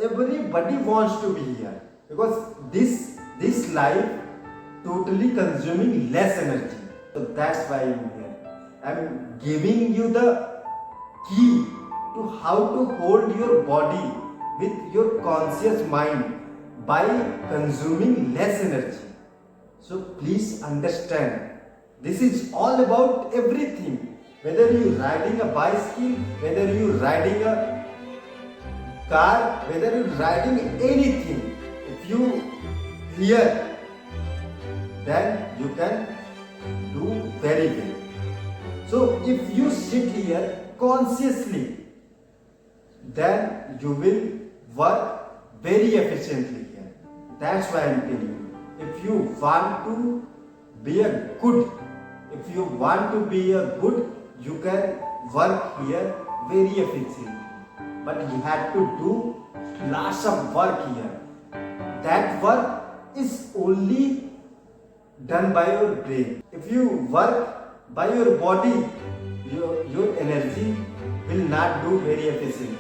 everybody wants to be here because this life totally consuming less energy. So that's why I'm here. I'm giving you the key to how to hold your body with your conscious mind by consuming less energy. So please understand, this is all about everything. Whether you're riding a bicycle, whether you're riding a car, whether you're riding anything, if you hear, then you can do very well. So if you sit here consciously, then you will work very efficiently here. That's why I'm telling you. If you want to be a good, you can work here very efficiently. But you have to do lots of work here. That work is only done by your brain. If you work by your body, your energy will not do very efficiently.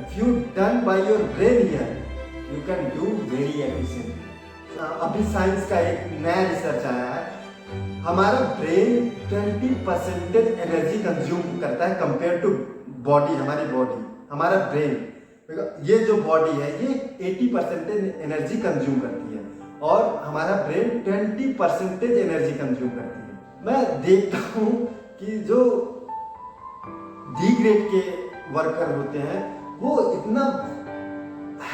If you done by your brain here, you can do very efficiently. अभी science का एक नया research आया है, हमारा brain 20% energy consume करता है compare to body. हमारा ब्रेन, ये जो बॉडी है ये 80% एनर्जी कंज्यूम करती है और हमारा ब्रेन 20% एनर्जी कंज्यूम करती है. मैं देखता हूँ कि जो डी ग्रेड के वर्कर होते हैं वो इतना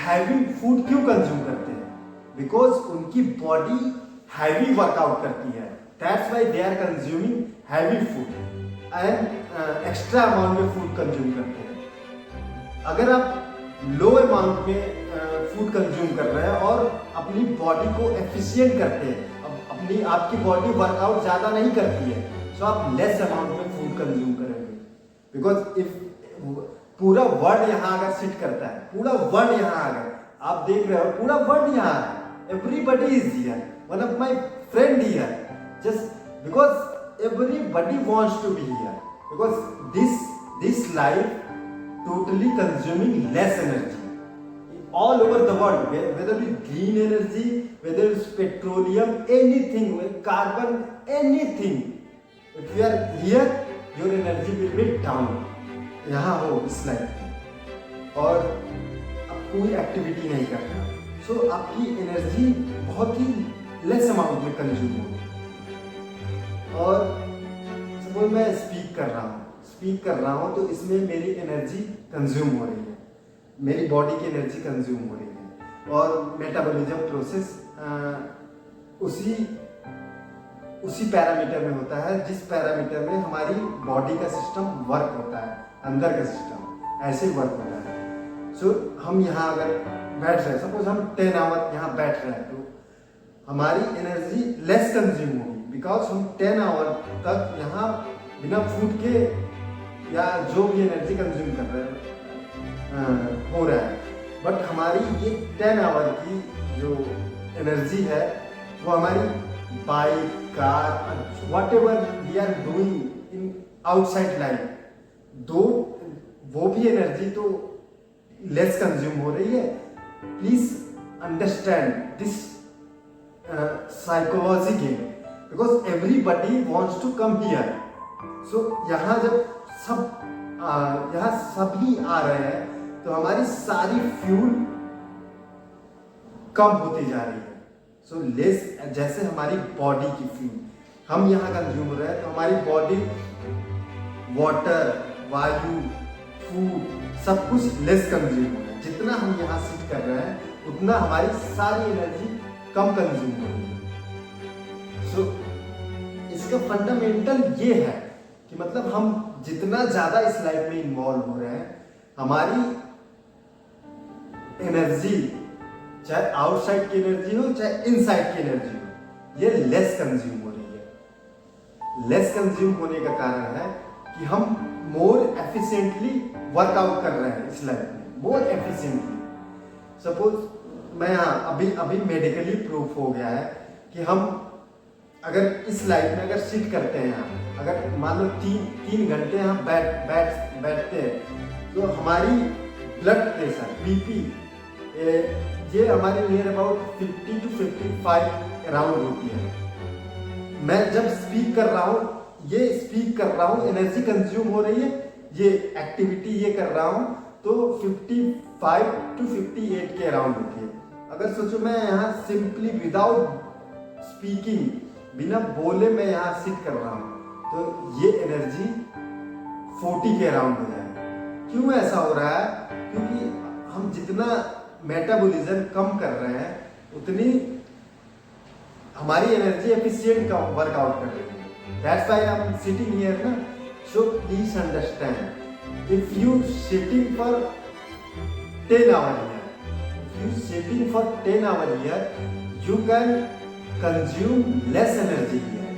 हैवी फूड क्यों कंज्यूम करते हैं? बिकॉज उनकी बॉडी हैवी वर्कआउट करती है. That's why they are consuming heavy food and extra amount में फूड कंज्यूम करते हैं. अगर आप लो अमाउंट में फूड कंज्यूम कर रहे हैं और अपनी बॉडी को एफिशिएंट करते हैं, आपकी बॉडी वर्कआउट ज़्यादा नहीं करती है, तो आप लेस अमाउंट में फूड कंज्यूम करेंगे. बिकॉज इफ पूरा वर्ल्ड यहाँ अगर सिट करता है, पूरा वर्ल्ड यहाँ अगर आप देख रहे हो, पूरा वर्ल्ड यहाँ है, everybody is here, one of my friend here, just because everybody wants to be here, because this life totally consuming less energy all over the world, whether it's green energy, whether it's petroleum, anything, carbon, anything. If you are here, your energy will be down. यहाँ हो इस life में और आप कोई activity नहीं कर रहे, सो आपकी एनर्जी बहुत ही लेस अमाउंट में कंज्यूम होगी. और सपोज मैं स्पीक कर रहा हूँ तो इसमें मेरी एनर्जी कंज्यूम हो रही है, मेरी बॉडी की एनर्जी कंज्यूम हो रही है और मेटाबॉलिज्म प्रोसेस उसी पैरामीटर में होता है जिस पैरामीटर में हमारी बॉडी का सिस्टम वर्क होता है, अंदर का सिस्टम ऐसे वर्क होता है. सो हम यहाँ अगर बैठ रहे हैं, सपोज हम 10 आवर यहाँ बैठ रहे हैं, तो हमारी एनर्जी लेस कंज्यूम होगी बिकॉज हम 10 आवर तक यहाँ बिना फूड के या जो भी एनर्जी कंज्यूम कर रहे हैं हो रहा है. बट हमारी ये 10 आवर की जो एनर्जी है वो हमारी bike, car, whatever we are doing in outside life, दो वो भी एनर्जी तो लेस कंज्यूम हो रही है. Please understand this psychology game because everybody wants to come here. So यहाँ जब यहाँ सभी आ रहे हैं तो हमारी सारी फ्यूल कम होती जा रही है. सो लेस, जैसे हमारी बॉडी की फ्यूल हम यहाँ कंज्यूम हो रहे हैं तो हमारी बॉडी वाटर, वायु, फूड सब कुछ लेस कंज्यूम हो रहा है. जितना हम यहाँ सिट कर रहे हैं उतना हमारी सारी एनर्जी कम कंज्यूम हो रही है. सो इसका फंडामेंटल ये है कि मतलब हम जितना ज़्यादा इस लाइफ में इन्वॉल्व हो रहे हैं, हमारी एनर्जी चाहे आउटसाइड की एनर्जी हो चाहे इनसाइड की एनर्जी हो, ये लेस कंज्यूम हो रही है. लेस कंज्यूम होने का कारण है कि हम मोर एफिशिएंटली वर्कआउट कर रहे हैं इस लाइफ में, मोर एफिशिएंटली. सपोज मैं यहाँ अभी मेडिकली प्रूफ हो गया है कि हम अगर इस लाइफ में अगर सिट करते हैं यहाँ, अगर मान लो 3 घंटे यहाँ बैठते हैं तो हमारी ब्लड प्रेशर, बीपी, ये हमारी नियर अबाउट 50 to 55 अराउंड होती है। मैं जब स्पीक कर रहा हूँ, ये स्पीक कर रहा हूँ, एनर्जी कंज्यूम हो रही है, ये एक्टिविटी ये कर रहा हूँ, तो 55 to 58 के अराउंड होती है। अगर सोचो मैं यहाँ सिंपली विदाउट स्पीकिंग, बिना बोले मैं यहाँ सिट कर रहा हूँ, तो ये एनर्जी 40 के अराउंड हो जाएगा। क्यों ऐसा हो रहा है? क्योंकि हम जितना मेटाबॉलिज्म कम कर रहे हैं, उतनी हमारी एनर्जी एफिशिएंट का वर्कआउट कर रही है। That's why I am sitting here ना। So please understand, if you sitting for 10 hours here, if you sitting for 10 hours here, you can consume less energy here.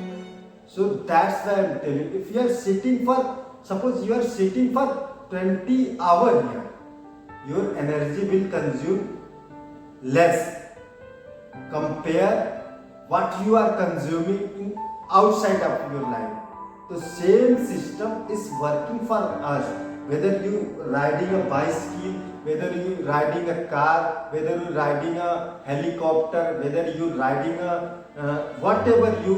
So that's why I'm telling you, if you are sitting for, suppose you are sitting for 20 hours here, your energy will consume less compare what you are consuming in outside of your life. The same system is working for us, whether you riding a bicycle, whether you riding a car, whether you riding a helicopter, whether you riding a whatever you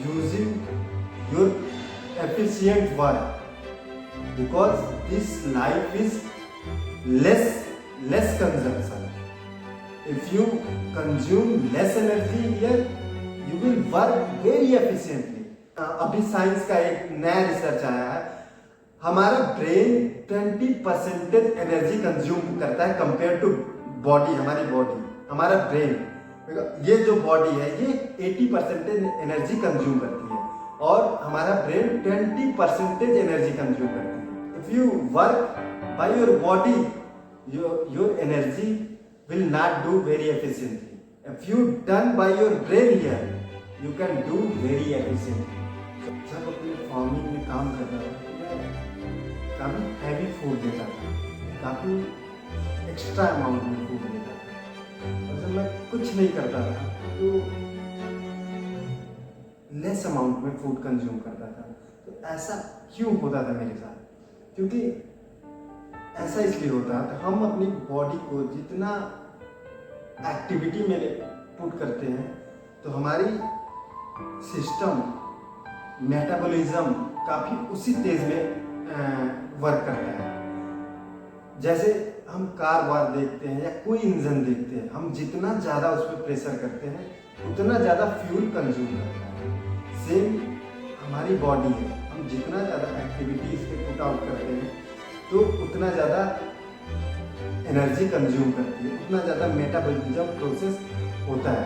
using your efficient work, because this life is less consumption. If you consume less energy here, you will work very efficiently. अभी science का एक नया research आया है, हमारा brain 20% energy consume करता है compare to body. हमारी बॉडी, हमारा ब्रेन, ये जो बॉडी है ये 80% एनर्जी कंज्यूम करती है और हमारा ब्रेन 20% एनर्जी कंज्यूम करती है। If you work by your body, your energy will not do very efficiently. If you done by your brain here, you can do very efficiently. जब अपने फार्मिंग में काम करता था तो मैं काफ़ी हैवी फूड देता था, काफ़ी एक्स्ट्रा अमाउंट में फूड देता था, और जब मैं कुछ नहीं करता था तो लेस अमाउंट में फूड कंज्यूम करता था। तो ऐसा क्यों होता था मेरे साथ? क्योंकि ऐसा इसलिए होता है, तो हम अपनी बॉडी को जितना एक्टिविटी में पुट करते हैं तो हमारी सिस्टम मेटाबॉलिज्म काफ़ी उसी तेज में वर्क करता है। जैसे हम कार वार देखते हैं या कोई इंजन देखते हैं, हम जितना ज़्यादा उसमें प्रेशर करते हैं उतना ज़्यादा फ्यूल कंज्यूम करता है। सेम हमारी बॉडी है, हम जितना ज़्यादा एक्टिविटी इस पर पुट आउट करते हैं तो उतना ज़्यादा एनर्जी कंज्यूम करती है, उतना ज़्यादा मेटाबॉलिज्म प्रोसेस होता है।